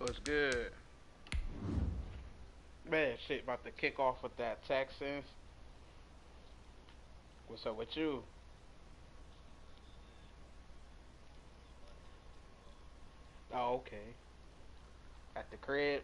Was good. Man, shit, about to kick off with that Texans. What's up with you? Oh, okay. At the crib.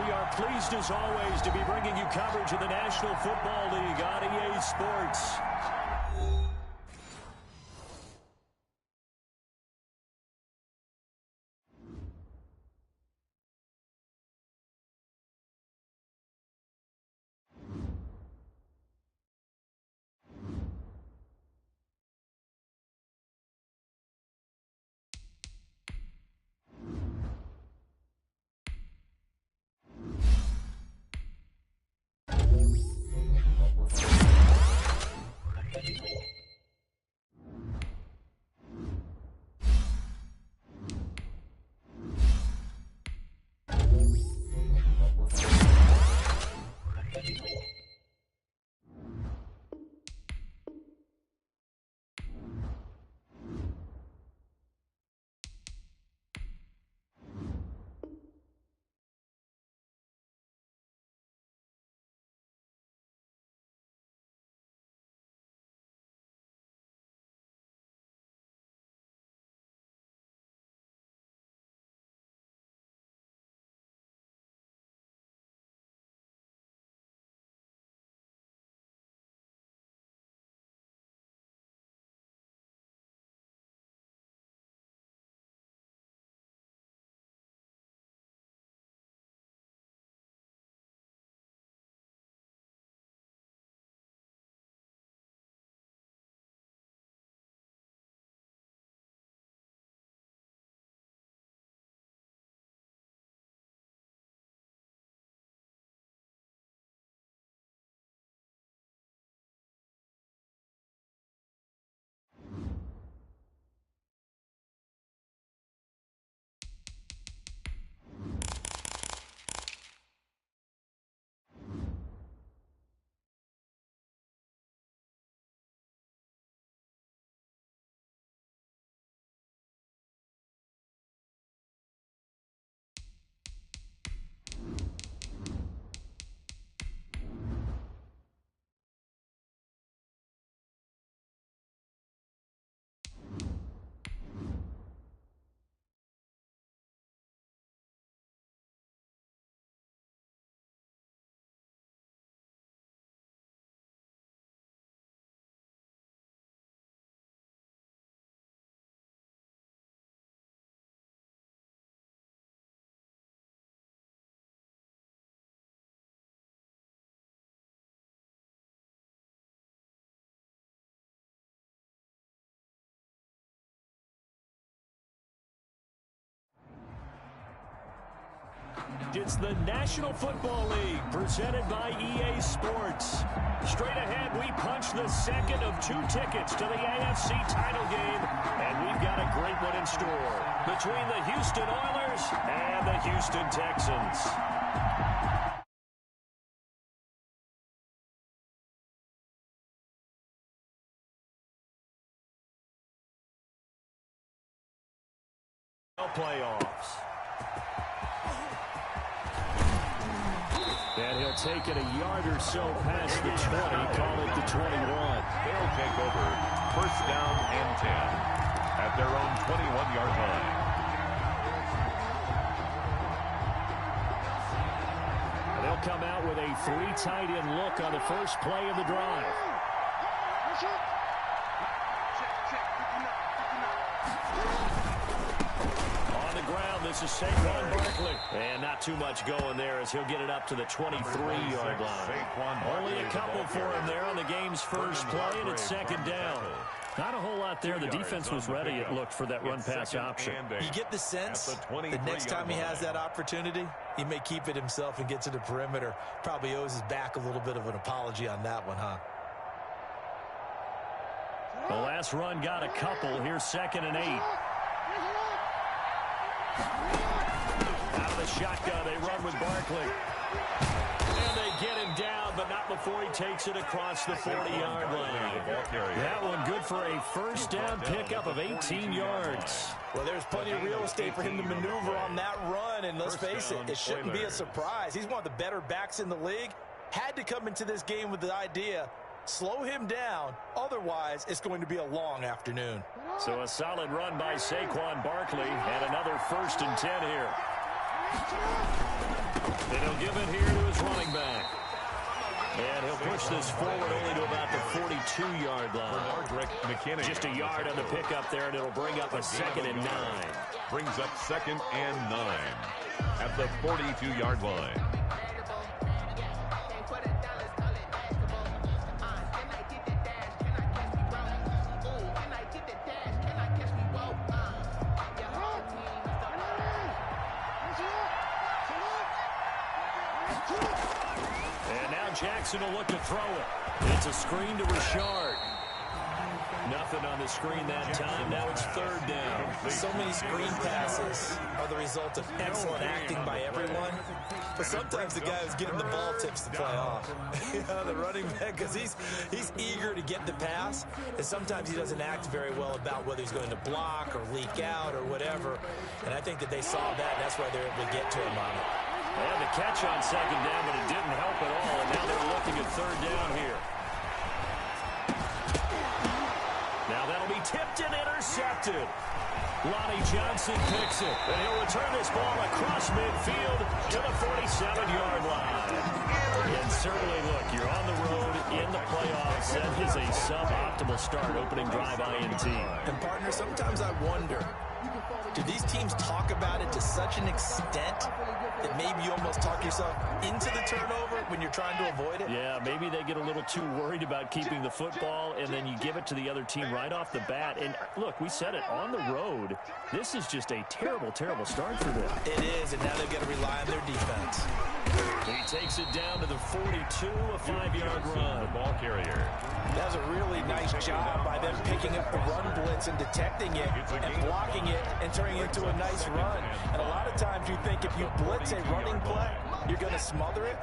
We are pleased, as always, to be bringing you coverage of the National Football League on EA Sports. It's the National Football League presented by EA Sports. Straight ahead, we punch the second of two tickets to the AFC title game, and we've got a great one in store between the Houston Oilers and the Houston Texans. Playoffs. And he'll take it a yard or so past the 20, call it the 21. They'll take over first down and 10 at their own 21-yard line. they'll come out with a 3 tight end look on the first play of the drive. On the ground, this is Saquon Barkley. And not too much going there as he'll get it up to the 23-yard line. Only a couple for him there on the game's first play, and it's second down. Not a whole lot there. The defense was ready, it looked, for that run-pass option. You get the sense that next time he has that opportunity, he may keep it himself and get to the perimeter. Probably owes his back a little bit of an apology on that one, huh? The last run got a couple. Here's 2nd and 8. Out of the shotgun, they run with Barkley. And they get him down, but not before he takes it across the 40-yard line. That one good for a first down pickup of 18 yards. Well, there's plenty of real estate for him to maneuver on that run, and let's face it, it shouldn't be a surprise. He's one of the better backs in the league. Had to come into this game with the idea, slow him down, otherwise it's going to be a long afternoon. So a solid run by Saquon Barkley, and another 1st and 10 here. And he'll give it here to his running back. And he'll push this forward only to about the 42-yard line. Just a yard on the pickup there, and it'll bring up a 2nd and 9. Brings up 2nd and 9 at the 42-yard line. Jackson will look to throw it. It's a screen to Richard. Nothing on the screen that time. Now it's 3rd down. So many screen passes are the result of excellent acting by everyone. But sometimes the guy who's getting the ball tips the play off. The running back, because he's eager to get the pass. And sometimes he doesn't act very well about whether he's going to block or leak out or whatever. And I think that they saw that, and that's why they're able to get to him on it. They had the catch on 2nd down, but it didn't help at all. And now they're looking at 3rd down here. Now that'll be tipped and intercepted. Lonnie Johnson picks it, and he'll return this ball across midfield to the 47-yard line. And certainly, look, you're on the road in the playoffs. That is a suboptimal start, opening drive INT. And, partner, sometimes I wonder, do these teams talk about it to such an extent that maybe you almost talk yourself into the turnover when you're trying to avoid it? Yeah, maybe they get a little too worried about keeping the football, and then you give it to the other team right off the bat. And look, we said it, on the road, this is just a terrible, terrible start for them. It is, and now they've got to rely on their defense. He takes it down to the 42, a 5-yard run. The ball carrier. That was a really nice job by them picking up the run blitz and detecting it and blocking it and turning it into a nice run. And a lot of times you think if you blitz a running play, you're going to smother it.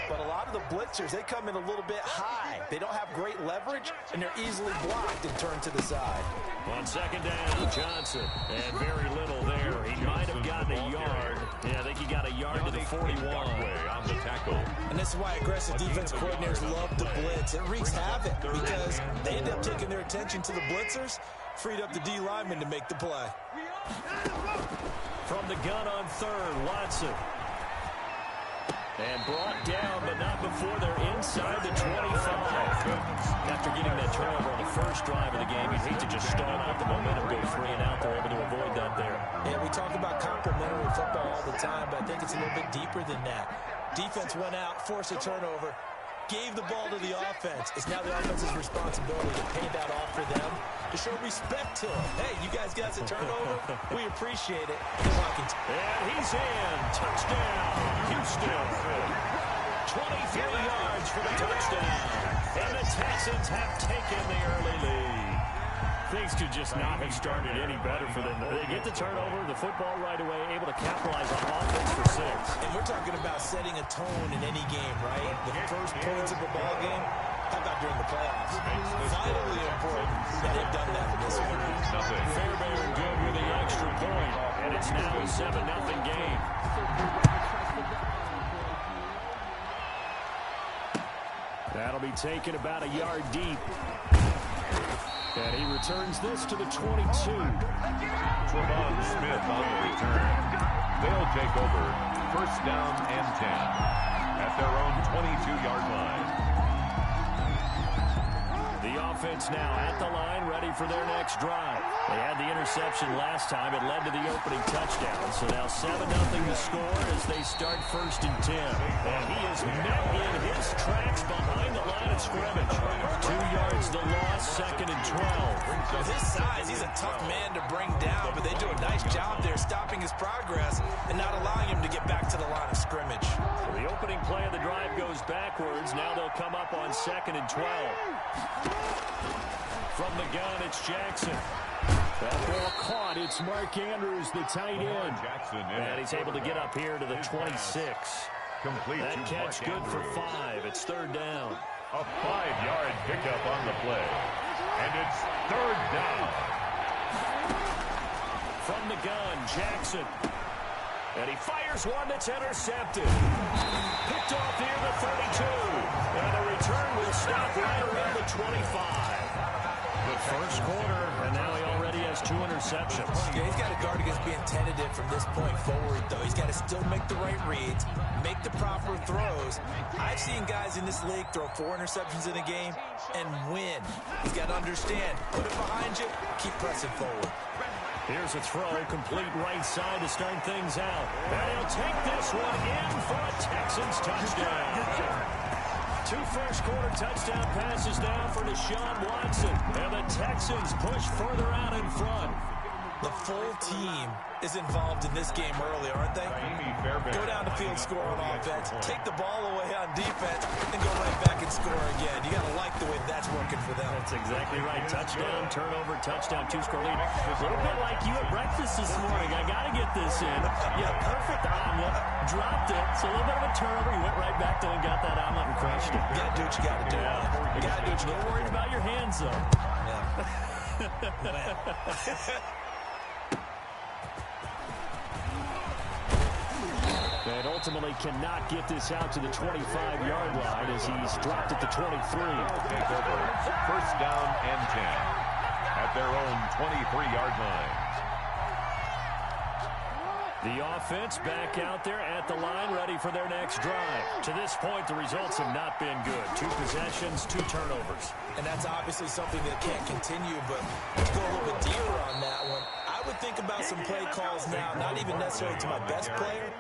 But a lot of the blitzers, they come in a little bit high. They don't have great leverage, and they're easily blocked and turned to the side. On 2nd down, Johnson. And very little there. He might have gotten a yard. Yeah, I think he got a yard to the 41. On the tackle. And this is why aggressive defense coordinators love to blitz. It wreaks havoc because they end up taking their attention to the blitzers, freed up the D lineman to make the play. From the gun on 3rd, Watson. And brought down, but not before they're inside the 25. After getting that turnover on the first drive of the game, you'd hate to just stall out the momentum, go 3 and out. They're able to avoid that there. Yeah, we talk about complementary football all the time, but I think it's a little bit deeper than that. Defense went out, forced a turnover, gave the ball to the offense. It's now the offense's responsibility to pay that off for them, to show respect to them. Hey, you guys got a turnover? We appreciate it. And he's in. Touchdown, Houston. 23 yards for the touchdown. And the Texans have taken the early lead. Things could just not have started any better for them. They get the turnover, the football right away, able to capitalize on offense for 6. And we're talking about setting a tone in any game, right? The first points of a ball game. How about during the playoffs? Vitally important that they've done that in this one. Fairbairn good with the extra point, and it's now a 7-0 game. That'll be taken about a yard deep. And he returns this to the 22. Trevon Smith on the return. They'll take over 1st down and 10 at their own 22-yard line. The offense now at the line, ready for their next drive. They had the interception last time. It led to the opening touchdown. So now 7-0 the score as they start 1st and 10. And he is met in his tracks behind the line of scrimmage. 2 yards the loss, 2nd and 12. With his size, he's a tough man to bring down, but they do a nice job there stopping his progress and not allowing him to get back to the line of scrimmage. So the opening play of the drive goes backwards. Now they'll come up on 2nd and 12. From the gun, it's Jackson. That ball caught. It's Mark Andrews, the tight end. And he's able to get up here to the 26. Complete. That catch good for 5. It's 3rd down. A 5-yard pickup on the play. And it's 3rd down. From the gun, Jackson. And he fires one that's intercepted. Picked off near the 32. And the return will stop right around the 25. The first quarter, and now he already has 2 interceptions. Yeah, he's got to guard against being tentative from this point forward, though. He's got to still make the right reads, make the proper throws. I've seen guys in this league throw 4 interceptions in a game and win. He's got to understand, put it behind you, keep pressing forward. Here's a throw, complete right side to start things out. And he'll take this one in for a Texans touchdown. 2 first-quarter touchdown passes now for Deshaun Watson. And the Texans push further out in front. The full team is involved in this game early, aren't they? Go down the field, score on offense, take the ball away on defense, and go right back and score again. You got to like the way that's working for them. That's exactly right. Touchdown, turnover, touchdown, 2-score lead. A little bit like you at breakfast this morning. I got to get this in. Yeah, perfect omelet. Dropped it. So a little bit of a turnover. You went right back there and got that omelet and crushed it. You got to do what you got to do. You got to do what you got to do. Worried about your hands, though. Yeah. And ultimately cannot get this out to the 25-yard line as he's dropped at the 23. Take over. 1st down and 10 at their own 23-yard line. The offense back out there at the line, ready for their next drive. To this point, the results have not been good. 2 possessions, 2 turnovers. And that's obviously something that can't continue, but let's go a little bit deeper on that one. I would think about some play calls now, not even necessarily to my best player,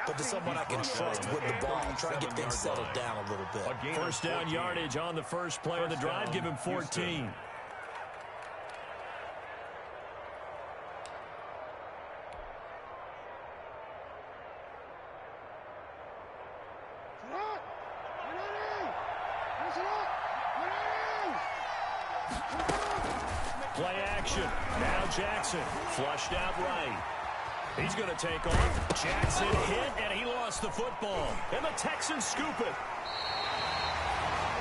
but to someone I can trust with the ball. Try to get things settled down a little bit. 1st down yardage on the first play of the drive. Give him 14. Play action. Now Jackson. Flushed out right. He's going to take off. Jackson hit, and he lost the football. And the Texans scoop it.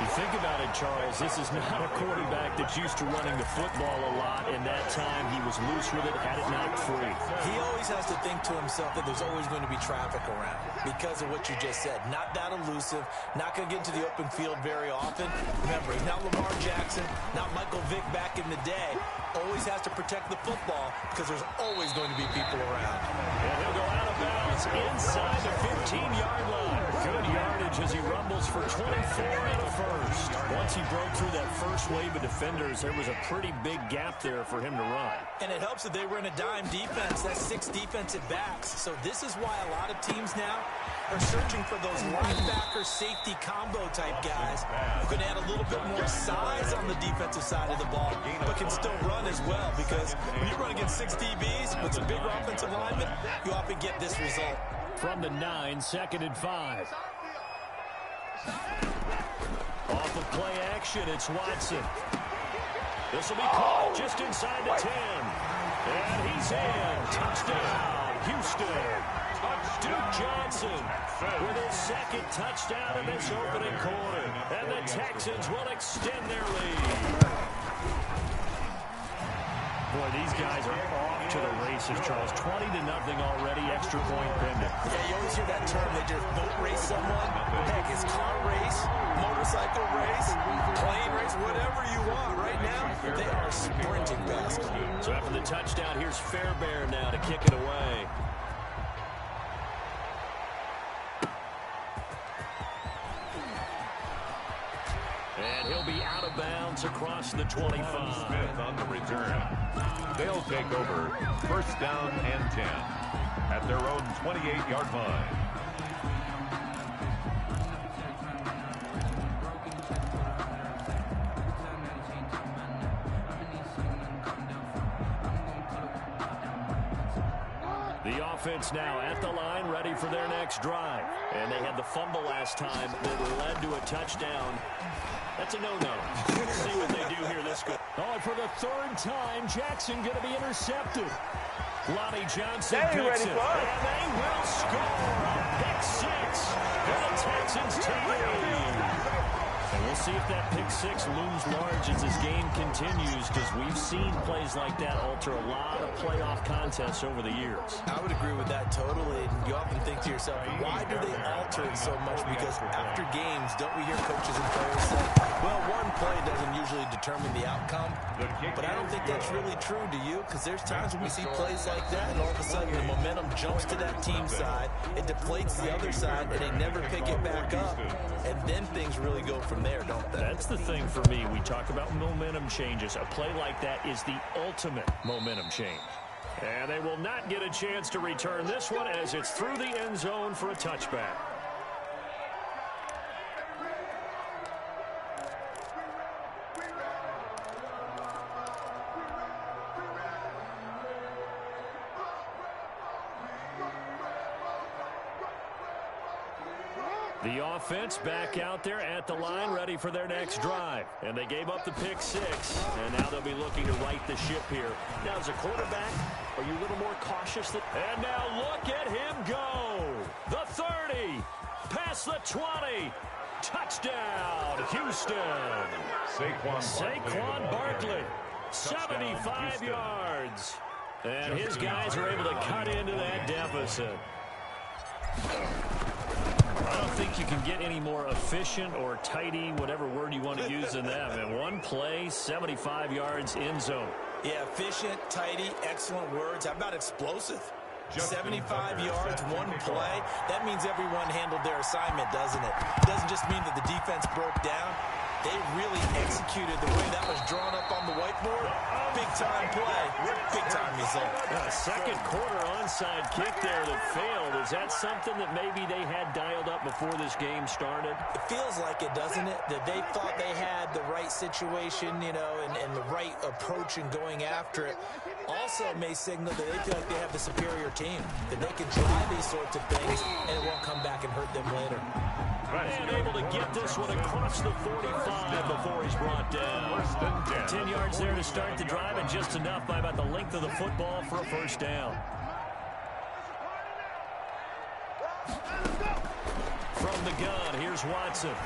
You think about it, Charles, this is not a quarterback that's used to running the football a lot, and that time he was loose with it, had it knocked free. He always has to think to himself that there's always going to be traffic around because of what you just said. Not that elusive, not going to get into the open field very often. Remember, he's not Lamar Jackson, not Michael Vick back in the day. Always has to protect the football because there's always going to be people around. And he'll go out of bounds inside the 15-yard line. Good yardage as he rumbles for 24 and a first. Once he broke through that first wave of defenders, there was a pretty big gap there for him to run. And it helps that they were in a dime defense. That's 6 defensive backs. So this is why a lot of teams now are searching for those linebacker safety combo type guys who can add a little bit more size on the defensive side of the ball, but can still run as well, because when you run against 6 DBs with some bigger offensive linemen, you often get this result. From the 9, 2nd and 5. Off of play action, it's Watson. This will be caught just inside the 10. And he's in. Touchdown, Houston. Duke Johnson with his 2nd touchdown in this opening quarter. And the Texans will extend their lead. Boy, these guys are off to the races, Charles. 20-0 already, extra point pending. Yeah, you always hear that term. They just boat race someone. Heck, it's car race, motorcycle race, plane race, whatever you want. Right now, they are sprinting past them. So after the touchdown, here's Fairbairn now to kick it away. of bounds across the 25. Smith on the return. They'll take over 1st down and 10 at their own 28-yard line. The offense now at the line, ready for their next drive. And they had the fumble last time that led to a touchdown. That's a no-no. We'll see what they do here this good. Oh, for the 3rd time, Jackson going to be intercepted. Lonnie Johnson picks it. And they will score. Pick 6. And the Texans take the lead. And we'll see if that pick 6 looms large as this game continues, because we've seen plays like that alter a lot of playoff contests over the years. I would agree with that totally. You often think to yourself, why do they alter it so much? Because after games, don't we hear coaches and players say, well, one play doesn't usually determine the outcome. But I don't think that's really true, do you? Because there's times when we see plays like that, and all of a sudden the momentum jumps to that team side, it deflates the other side, and they never pick it back up. And then things really go from there, don't they? That's the thing for me. We talk about momentum changes. A play like that is the ultimate momentum change. And they will not get a chance to return this one as it's through the end zone for a touchback. The offense back out there at the line, ready for their next drive. And they gave up the pick 6, and now they'll be looking to right the ship here. Now, as a quarterback, are you a little more cautious? And now look at him go. The 30, past the 20. Touchdown, Houston. Saquon Barkley, 75 yards. And his guys are able to cut into that deficit. I don't think you can get any more efficient or tidy, whatever word you want to use in that. And one play, 75 yards in zone. Yeah, efficient, tidy, excellent words. How about explosive? 75 yards, one play. That means everyone handled their assignment, doesn't it? It doesn't just mean that the defense broke down. They really executed the way that was drawn up on the whiteboard. Big-time play, big-time result. A second quarter onside kick there that failed. Is that something that maybe they had dialed up before this game started? It feels like it, doesn't it? That they thought they had the right situation, you know, and the right approach in going after it. Also may signal that they feel like they have the superior team, that they can try these sorts of things, and it won't come back and hurt them later. And able to get this one across the 45 before he's brought down. 10 yards there to start the drive, and just enough by about the length of the football for a first down. From the gun, here's Watson.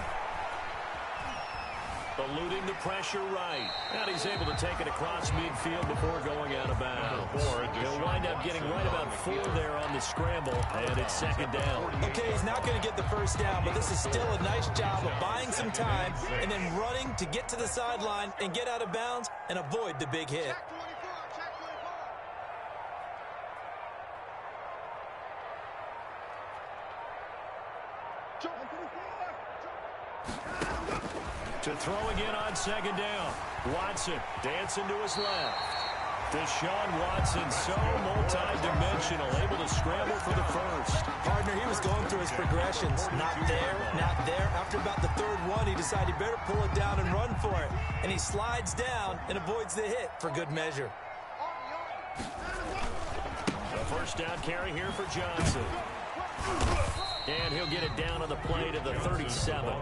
Eluding the pressure right. And he's able to take it across midfield before going out of bounds. He'll wind up getting right about 4 there on the scramble, and it's second down. Okay, he's not going to get the first down, but this is still a nice job of buying some time and then running to get to the sideline and get out of bounds and avoid the big hit. To throw again on second down. Watson dancing to his left. Deshaun Watson, so multi-dimensional, able to scramble for the first. Partner, he was going through his progressions. Not there, not there. After about the third one, he decided he better pull it down and run for it. And he slides down and avoids the hit for good measure. A first down carry here for Johnson. And he'll get it down on the play to the 37.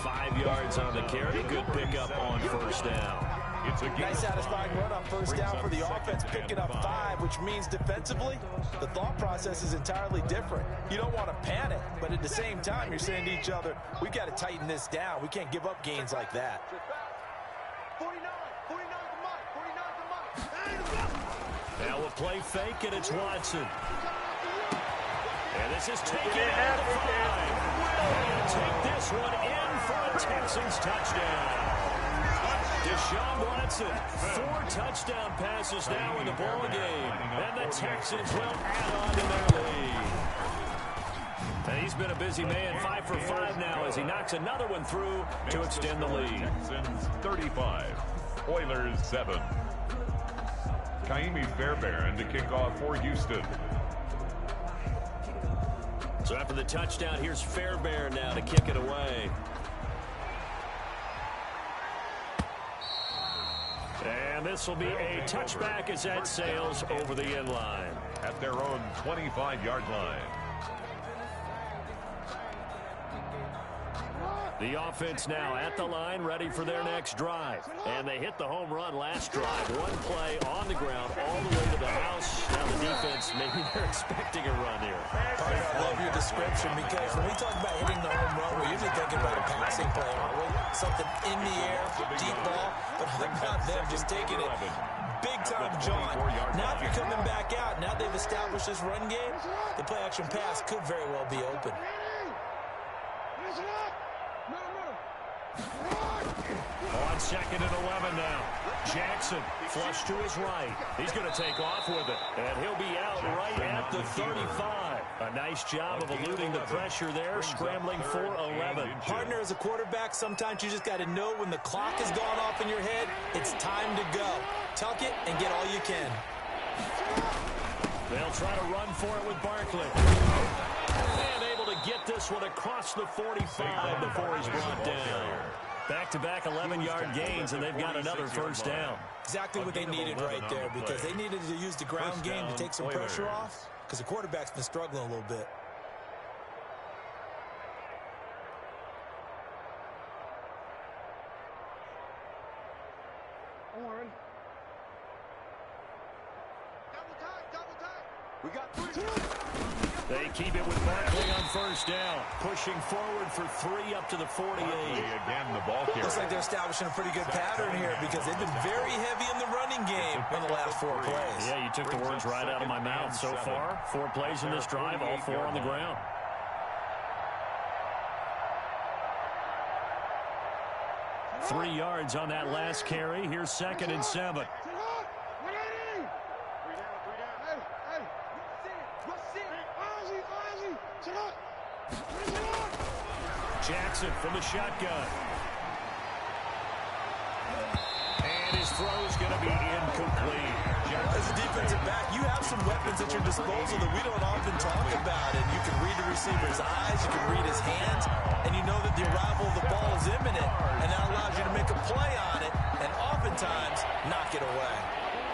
5 yards on the carry. Good pickup on first down. Nice satisfying run on first down for the offense, picking up 5, which means defensively, the thought process is entirely different. You don't want to panic, but at the same time, you're saying to each other, we got to tighten this down. We can't give up gains like that. Now a play fake, and it's Watson. And this is taken out of the 5. And take this one in for a Texans touchdown. Deshaun Watson, 4 touchdown passes now in the ball game. And the Texans will add on to their lead. He's been a busy man, 5 for 5 now as he knocks another one through to extend the lead. Texans 35, Oilers 7. Kaimi Fairbairn to kick off for Houston. So after the touchdown, here's Fairbairn now to kick it away. And this will be a touchback as that sails over the end line. At their own 25-yard line. The offense now at the line, ready for their next drive. And they hit the home run last drive. One play on the ground all the way to the house. Now the defense, maybe they're expecting a run here. Partner, I love your description because when we talk about hitting the home run, we're usually thinking about a passing play, aren't we? Something in the air, deep ball. But how about them just taking it big-time jaunt? Now they're coming back out. Now they've established this run game. The play-action pass could very well be open. On 2nd and 11 now. Jackson flush to his right. He's going to take off with it. And he'll be out right at the 35. A nice job of eluding the pressure there, scrambling for 11. Partner, as a quarterback, sometimes you just got to know when the clock has gone off in your head, it's time to go. Tuck it and get all you can. They'll try to run for it with Barkley. And able to get this one across the 45 before he's brought down. Back-to-back 11-yard gains, and they've got another first down. Exactly what they needed right there, because they needed to use the ground game to take some pressure off, because the quarterback's been struggling a little bit. We got 3. They keep it with Barkley on first down. Pushing forward for 3 up to the 48. Again, the ball carrier. Looks like they're establishing a pretty good pattern here because they've been very heavy in the running game on the last 4 plays. Yeah, you took the words right out of my mouth so far. 4 plays in this drive, all 4 on the ground. Three yards on that last carry. Here's 2nd and 7. Jackson from the shotgun. And his throw's going to be incomplete. As a defensive back, you have some weapons at your disposal that we don't often talk about. And you can read the receiver's eyes, you can read his hands, and you know that the arrival of the ball is imminent. And that allows you to make a play on it and oftentimes knock it away.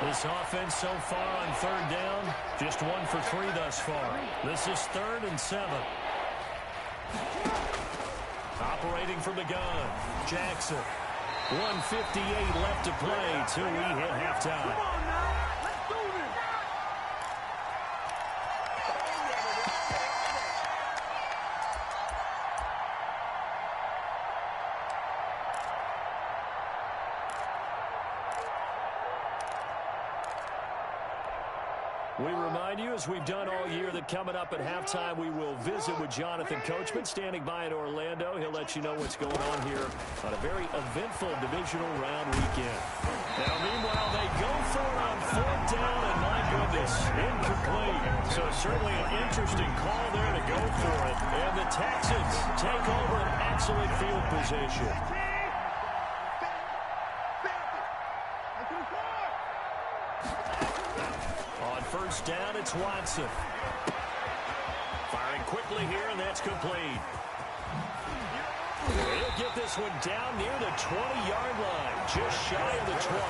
This offense so far on 3rd down, just 1 for 3 thus far. This is 3rd and 7. Operating from the gun, Jackson. 1:58 left to play till we hit halftime. We remind you, as we've done all year, that coming up at halftime, we will visit with Jonathan Coachman, standing by in Orlando. He'll let you know what's going on here on a very eventful divisional round weekend. Now, meanwhile, they go for it on 4th down, and my goodness, incomplete. So certainly an interesting call there to go for it. And the Texans take over an excellent field position. First down, it's Watson. Firing quickly here, and that's complete. He'll get this one down near the 20-yard line, just shy of the 20.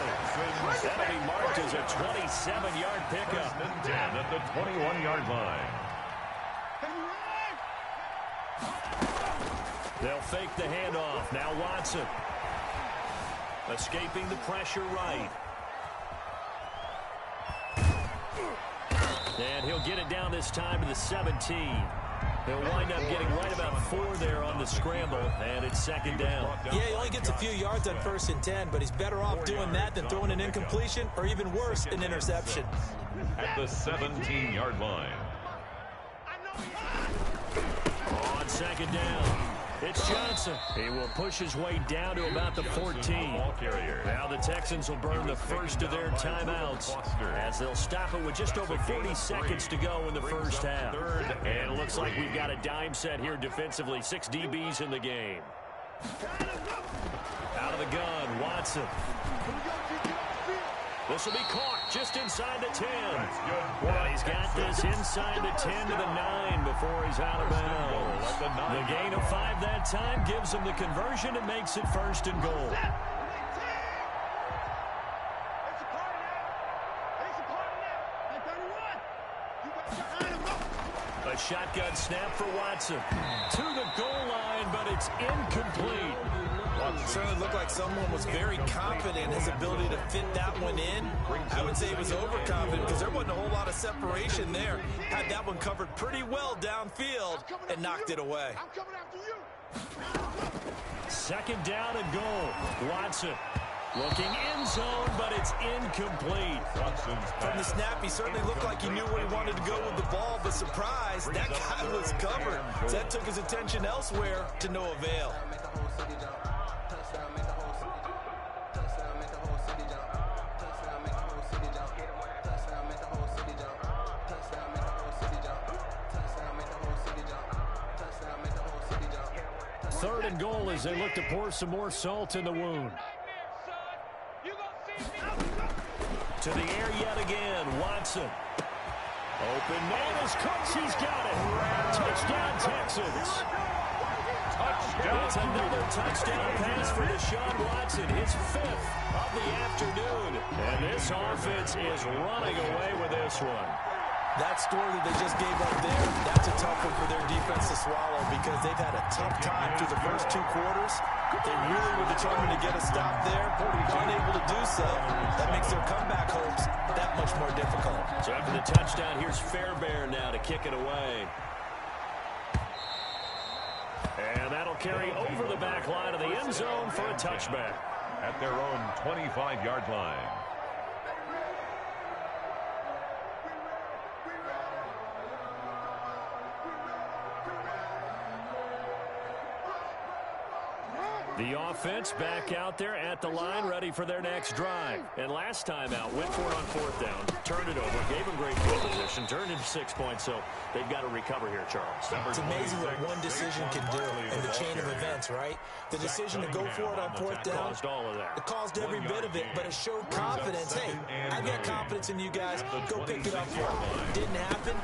That'll be marked as a 27-yard pickup. 10 at the 21-yard line. They'll fake the handoff. Now Watson. Escaping the pressure right. And he'll get it down this time to the 17. He'll wind up getting right about 4 there on the scramble, and it's 2nd down. Yeah, he only gets a few yards on 1st and 10, but he's better off doing that than throwing an incompletion or even worse, an interception. At the 17-yard line. On 2nd down. It's Johnson. He will push his way down to about the 14. Now the Texans will burn the first of their timeouts as they'll stop it with just over 40 seconds to go in the first half. And it looks like we've got a dime set here defensively. 6 DBs in the game. Out of the gun, Watson. This will be caught just inside the 10. And he's got this inside the 10 to the 9 before he's out of bounds. The gain of 5 that time gives him the conversion and makes it first and goal. A shotgun snap for Watson. To the goal line, but it's incomplete. It certainly looked like someone was very confident in his ability to fit that one in. I would say he was overconfident because there wasn't a whole lot of separation there. Had that one covered pretty well downfield and knocked it away. Second down and goal. Watson looking end zone, but it's incomplete. From the snap, he certainly looked like he knew where he wanted to go with the ball, but surprise, that guy was covered. So that took his attention elsewhere to no avail. Third and goal as they look to pour some more salt in the wound. To the air yet again, Watson. Open man is Cooks, he's got it. Touchdown, Texans. It's another touchdown pass for Deshaun Watson, his 5th of the afternoon. And this offense is running away with this one. That story that they just gave up there, that's a tough one for their defense to swallow because they've had a tough time through the first 2 quarters. They really were determined to get a stop there, unable to do so. That makes their comeback hopes that much more difficult. So after the touchdown, here's Fairbairn now to kick it away. And that'll carry over the back line of the end zone for a touchback. At their own 25-yard line. The offense back out there at the line, ready for their next drive. And last time out, went for it on 4th down, turned it over, gave them great field position, turned into 6 points, so they've got to recover here, Charles. It's amazing what one decision can do in the chain of events, right? The decision to go for it on 4th down, caused all of that. It caused every bit of it, but it showed confidence. Hey, I've got confidence in you guys. Go pick it up for me. Didn't happen.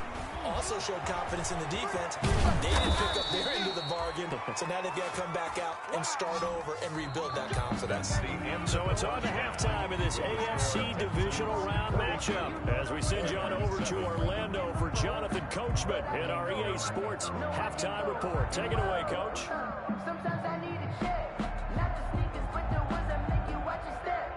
Also showed confidence in the defense. They didn't pick up their end of the bargain, so now they've got to come back out and start over and rebuild that confidence. So it's on to halftime in this AFC divisional round matchup as we send you on over to Orlando for Jonathan Coachman in our EA Sports halftime report. Take it away, Coach. Sometimes I need a check, not the sneakers, but the ones that make you watch your step.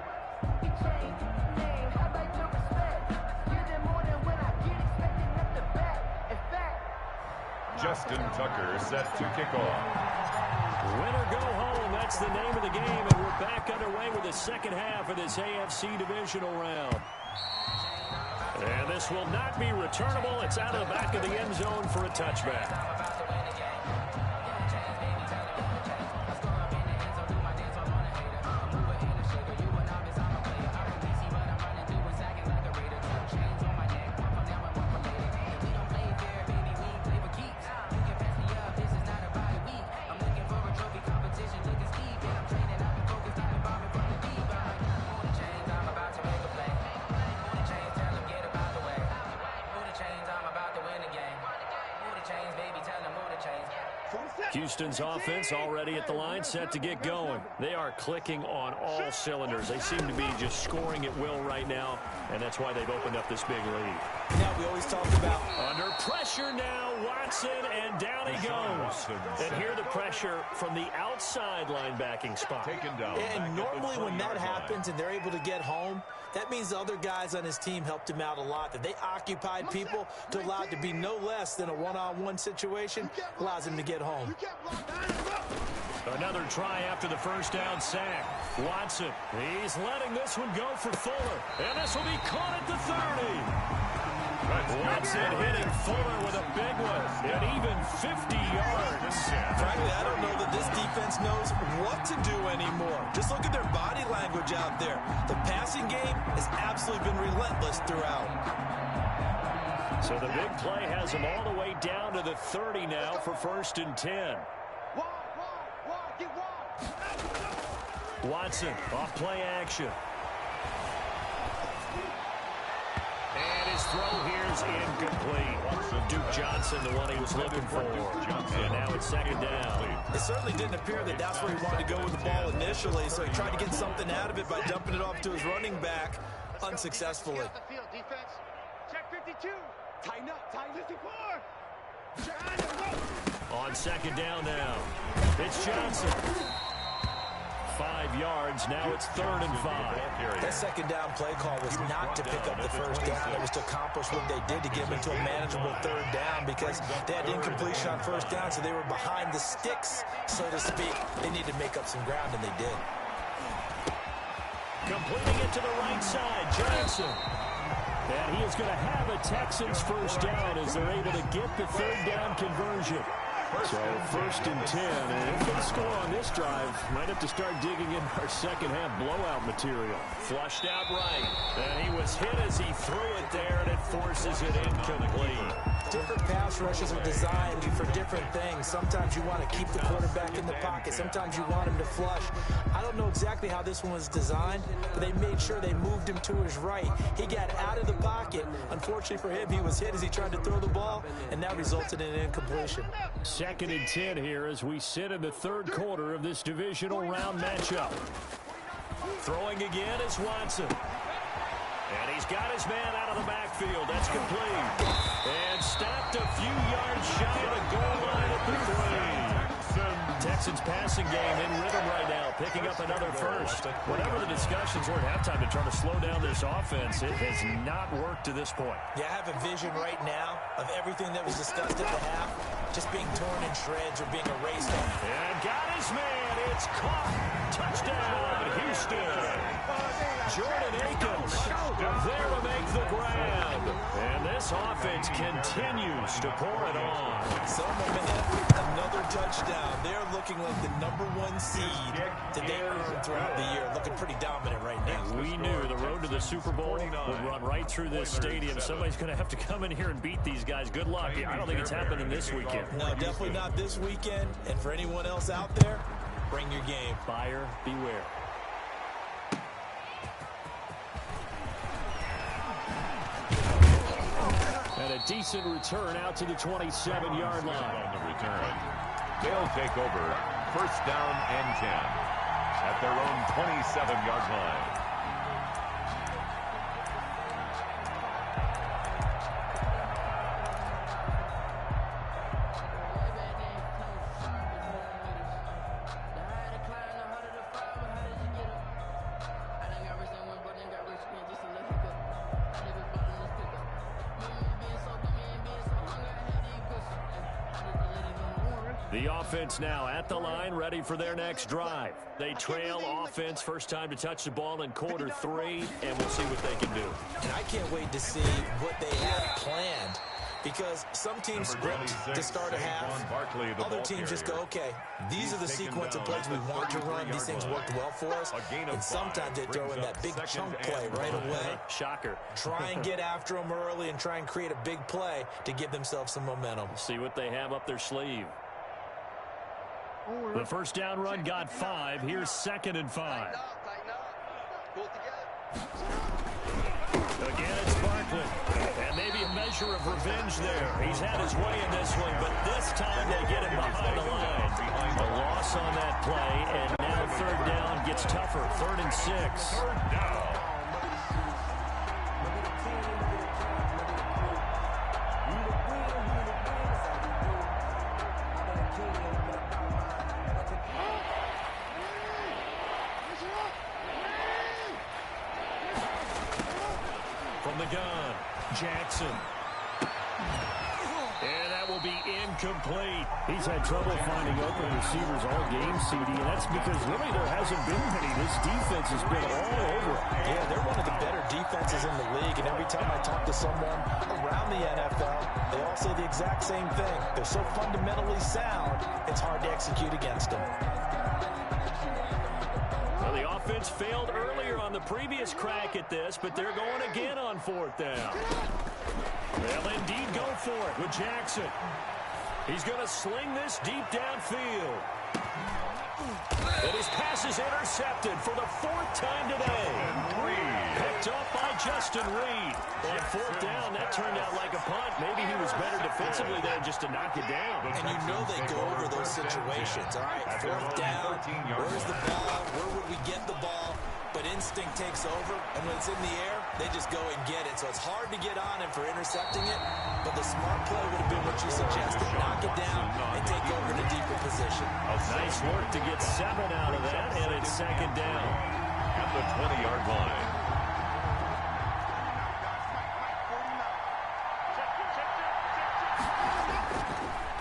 You change name, how about your respect? You're the more than when I get expected at the back. In fact, Justin Tucker set to kick off. Win or go home, that's the name of the game, and we're back underway with the second half of this AFC divisional round. And this will not be returnable. It's out of the back of the end zone for a touchback. Houston's offense already at the line, set to get going. They are clicking on all cylinders. They seem to be just scoring at will right now, and that's why they've opened up this big lead. Now we always talk about under pressure now, Watson, and down he goes. And here the pressure from the outside linebacking spot. Taken down. And normally when that happens and they're able to get home, that means the other guys on his team helped him out a lot. That they occupied people to allow it to be no less than a one-on-one situation, allows him to get home. Another try after the first down sack. Watson, he's letting this one go for Fuller. And this will be caught at the 30. Watson hitting Fuller with a big one. And even 50 yards. Frankly, I don't know that this defense knows what to do anymore. Just look at their body language out there. The passing game has absolutely been relentless throughout. So the big play has them all the way down to the 30 now for 1st and 10. Watson off play action. And his throw here is incomplete. Duke Johnson, the one he was looking for. And now it's 2nd down. It certainly didn't appear that that's where he wanted to go with the ball initially, so he tried to get something out of it by dumping it off to his running back unsuccessfully. Check 52. Tighten up. Tighten 54. On 2nd down now. It's Johnson. 5 yards. Now it's 3rd and 5. That 2nd down play call was not to pick up the 1st down. It was to accomplish what they did to get them into a manageable 3rd down because they had incompletion on 1st down, so they were behind the sticks, so to speak. They needed to make up some ground, and they did. Completing it to the right side, Johnson. And he is going to have a Texans 1st down as they're able to get the 3rd down conversion. So 1st and 10, and if they score on this drive, might have to start digging in our 2nd half blowout material. Flushed out right, and he was hit as he threw it there, and it forces it incomplete. Different pass rushes are designed for different things. Sometimes you want to keep the quarterback in the pocket. Sometimes you want him to flush. I don't know exactly how this one was designed, but they made sure they moved him to his right. He got out of the pocket. Unfortunately for him, he was hit as he tried to throw the ball, and that resulted in an incompletion. 2nd and 10 here as we sit in the 3rd quarter of this divisional round matchup. Throwing again is Watson. And he's got his man out of the backfield. That's complete. And stopped a few yards shy of the goal line at the 3. Texans passing game in rhythm right now, picking up another 1st. Whatever the discussions were at halftime to try to slow down this offense, it has not worked to this point. Yeah, I have a vision right now of everything that was discussed at the half just being torn in shreds or being erased. And got his man. It's caught. Touchdown, Houston. Jordan Akins there to make the grab. And this offense continues to pour it on. So another touchdown. They're looking like the #1 seed that they earned throughout the year. Looking pretty dominant right now. We knew the road to the Super Bowl would run right through this stadium. Somebody's going to have to come in here and beat these guys. Good luck. I don't think it's happening this weekend. No, definitely not this weekend. And for anyone else out there, bring your game. Buyer beware. And a decent return out to the 27-yard line. On the return. They'll take over 1st down and 10 at their own 27-yard line. The offense now at the line, ready for their next drive. They trail offense, first time to touch the ball in quarter 3, and we'll see what they can do. And I can't wait to see what they have planned, because some teams script to start a half. Other teams just go, okay, these are the sequence of plays we want to run. These things worked well for us. And sometimes they throw in that big chunk play right away. Shocker. Try and get after them early and try and create a big play to give themselves some momentum. See what they have up their sleeve. The first down run got 5. Here's 2nd and 5. Again, it's Barkley. And maybe a measure of revenge there. He's had his way in this one, but this time they get him behind the line. A loss on that play, and now 3rd down gets tougher. 3rd and 6. 3rd down. From the gun, Jackson. And that will be incomplete. He's had trouble finding open receivers all game, CD, and that's because really there hasn't been many. This defense has been all over. Yeah, they're one of the better defenses in the league, and every time I talk to someone around the NFL, they all say the exact same thing. They're so fundamentally sound, it's hard to execute against them. Well, the offense failed earlier on the previous crack at this, but they're going again on 4th down. They'll indeed go for it with Jackson. He's going to sling this deep downfield. And his pass is intercepted for the 4th time today. Picked up by Justin Reed. On 4th down, that turned out like a punt. Maybe he was better defensively there just to knock it down. And you know they go over those situations. All right, 4th down, where's the ball? Where would we get the ball? But instinct takes over, and when it's in the air, they just go and get it. So it's hard to get on him for intercepting it, but the smart play would have been what you suggested. Knock it down and take over in a deeper position. Nice work to get 7 out of that, and it's 2nd down. At the 20-yard line.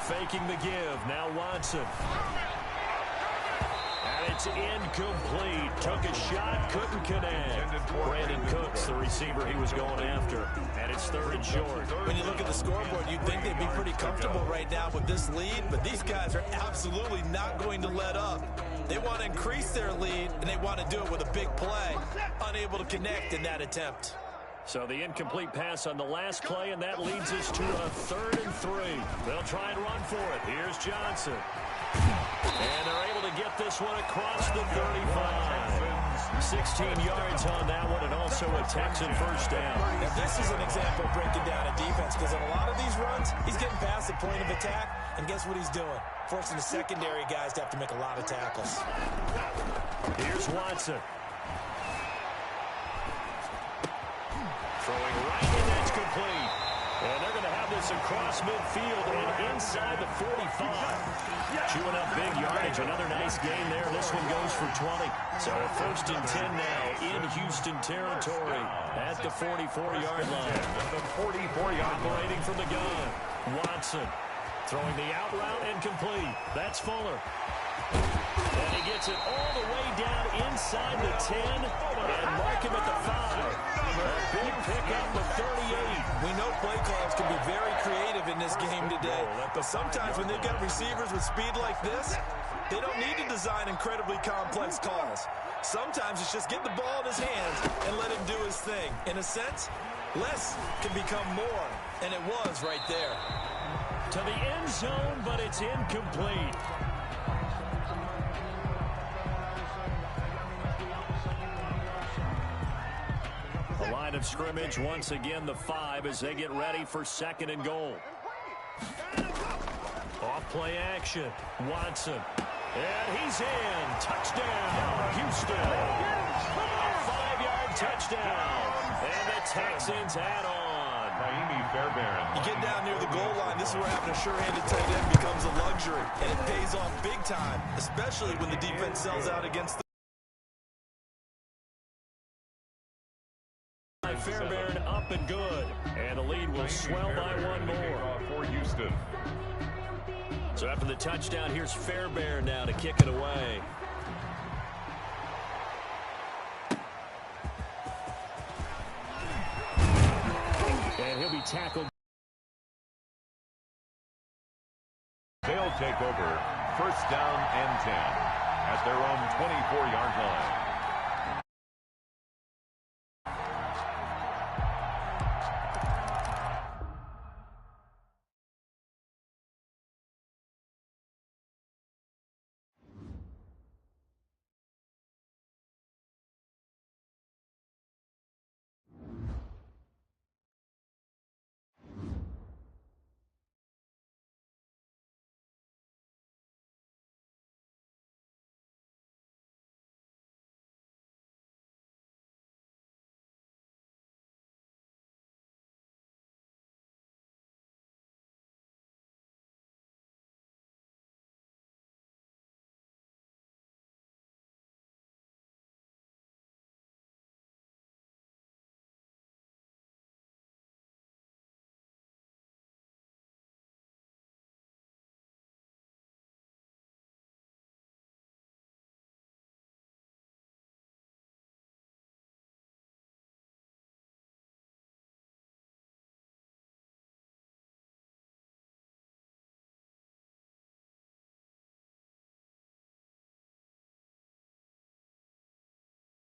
Faking the give, now Watson. And it's incomplete. Took a shot, couldn't connect. Brandon Cooks, the receiver he was going after. And it's 3rd and short. When you look at the scoreboard, you'd think they'd be pretty comfortable right now with this lead, but these guys are absolutely not going to let up. They want to increase their lead, and they want to do it with a big play. Unable to connect in that attempt. So the incomplete pass on the last play, and that leads us to a 3rd and 3. They'll try and run for it. Here's Johnson. And they're able to get this one across the 35. 16 yards on that one, and also a Texan 1st down. Now, this is an example of breaking down a defense, because in a lot of these runs, he's getting past the point of attack, and guess what he's doing? Forcing the secondary guys to have to make a lot of tackles. Here's Watson. Throwing right, and that's complete. And they're going to have this across midfield and inside the 45. Chewing up big yardage. Another nice gain there. This one goes for 20. So 1st and 10 now in Houston territory at the 44-yard line. The 44-yard operating from the gun. Watson throwing the out route and complete. That's Fuller. And he gets it all the way down inside the 10 and mark him at the 5. A big pickup of 38. We know play calls can be very creative in this game today, but sometimes when they've got receivers with speed like this, they don't need to design incredibly complex calls. Sometimes it's just get the ball in his hands and let him do his thing. In a sense, less can become more, and it was right there. To the end zone, but it's incomplete. The line of scrimmage, once again, the 5 as they get ready for 2nd and goal. Off play action. Watson. And he's in. Touchdown, Houston. A 5-yard touchdown. And the Texans add on. Fairbairn. You get down near the goal line, this is where having a sure-handed tight end becomes a luxury. And it pays off big time, especially when the defense sells out against the Fairbairn up and good. And the lead will swell by 1 more. For Houston. So after the touchdown, here's Fairbairn now to kick it away. And he'll be tackled. They'll take over 1st down and 10 at their own 24-yard line.